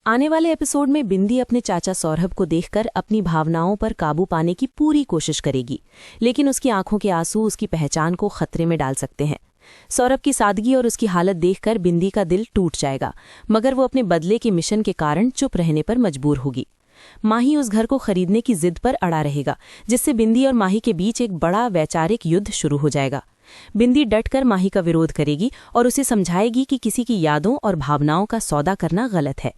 आने वाले एपिसोड में बिंदी अपने चाचा सौरभ को देखकर अपनी भावनाओं पर काबू पाने की पूरी कोशिश करेगी, लेकिन उसकी आंखों के आंसू उसकी पहचान को खतरे में डाल सकते हैं। सौरभ की सादगी और उसकी हालत देखकर बिंदी का दिल टूट जाएगा, मगर वो अपने बदले के मिशन के कारण चुप रहने पर मजबूर होगी। माही उस घर को खरीदने की जिद पर अड़ा रहेगा, जिससे बिंदी और माही के बीच एक बड़ा वैचारिक युद्ध शुरू हो जाएगा। बिंदी डटकर माही का विरोध करेगी और उसे समझाएगी कि किसी की यादों और भावनाओं का सौदा करना गलत है।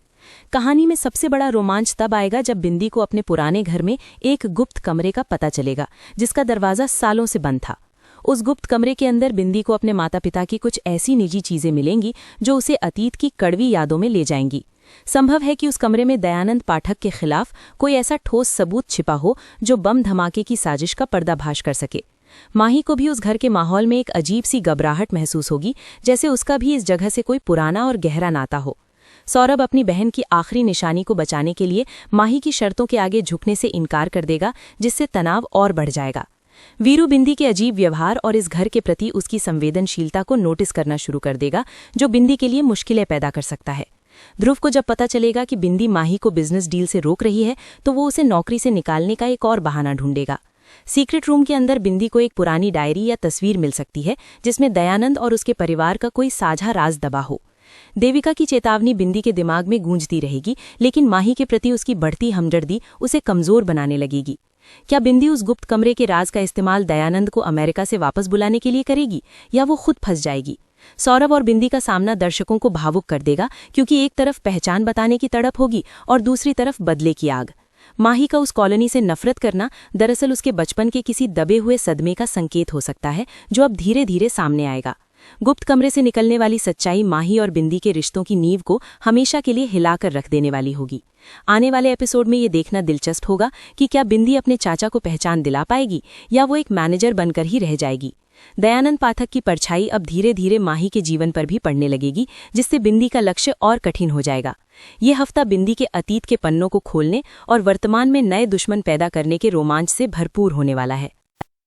कहानी में सबसे बड़ा रोमांच तब आएगा जब बिंदी को अपने पुराने घर में एक गुप्त कमरे का पता चलेगा, जिसका दरवाजा सालों से बंद था। उस गुप्त कमरे के अंदर बिंदी को अपने माता पिता की कुछ ऐसी निजी चीजें मिलेंगी जो उसे अतीत की कड़वी यादों में ले जाएंगी। संभव है कि उस कमरे में दयानंद पाठक के खिलाफ कोई ऐसा ठोस सबूत छिपा हो जो बम धमाके की साजिश का पर्दाफाश कर सके। माही को भी उस घर के माहौल में एक अजीब सी घबराहट महसूस होगी, जैसे उसका भी इस जगह से कोई पुराना और गहरा नाता हो। सौरभ अपनी बहन की आखिरी निशानी को बचाने के लिए माही की शर्तों के आगे झुकने से इनकार कर देगा, जिससे तनाव और बढ़ जाएगा। वीरू बिंदी के अजीब व्यवहार और इस घर के प्रति उसकी संवेदनशीलता को नोटिस करना शुरू कर देगा, जो बिंदी के लिए मुश्किलें पैदा कर सकता है। ध्रुव को जब पता चलेगा कि बिंदी माही को बिजनेस डील से रोक रही है, तो वो उसे नौकरी से निकालने का एक और बहाना ढूंढेगा। सीक्रेट रूम के अंदर बिंदी को एक पुरानी डायरी या तस्वीर मिल सकती है, जिसमें दयानंद और उसके परिवार का कोई साझा राज दबा हो। देविका की चेतावनी बिंदी के दिमाग में गूंजती रहेगी, लेकिन माही के प्रति उसकी बढ़ती हमदर्दी उसे कमजोर बनाने लगेगी। क्या बिंदी उस गुप्त कमरे के राज का इस्तेमाल दयानंद को अमेरिका से वापस बुलाने के लिए करेगी, या वो खुद फंस जाएगी? सौरभ और बिंदी का सामना दर्शकों को भावुक कर देगा, क्योंकि एक तरफ पहचान बताने की तड़प होगी और दूसरी तरफ बदले की आग। माही का उस कॉलोनी से नफरत करना दरअसल उसके बचपन के किसी दबे हुए सदमे का संकेत हो सकता है, जो अब धीरे धीरे सामने आएगा। गुप्त कमरे से निकलने वाली सच्चाई माही और बिंदी के रिश्तों की नींव को हमेशा के लिए हिलाकर रख देने वाली होगी। आने वाले एपिसोड में ये देखना दिलचस्प होगा कि क्या बिंदी अपने चाचा को पहचान दिला पाएगी, या वो एक मैनेजर बनकर ही रह जाएगी। दयानंद पाठक की परछाई अब धीरे धीरे माही के जीवन पर भी पड़ने लगेगी, जिससे बिंदी का लक्ष्य और कठिन हो जाएगा। ये हफ्ता बिंदी के अतीत के पन्नों को खोलने और वर्तमान में नए दुश्मन पैदा करने के रोमांच से भरपूर होने वाला है।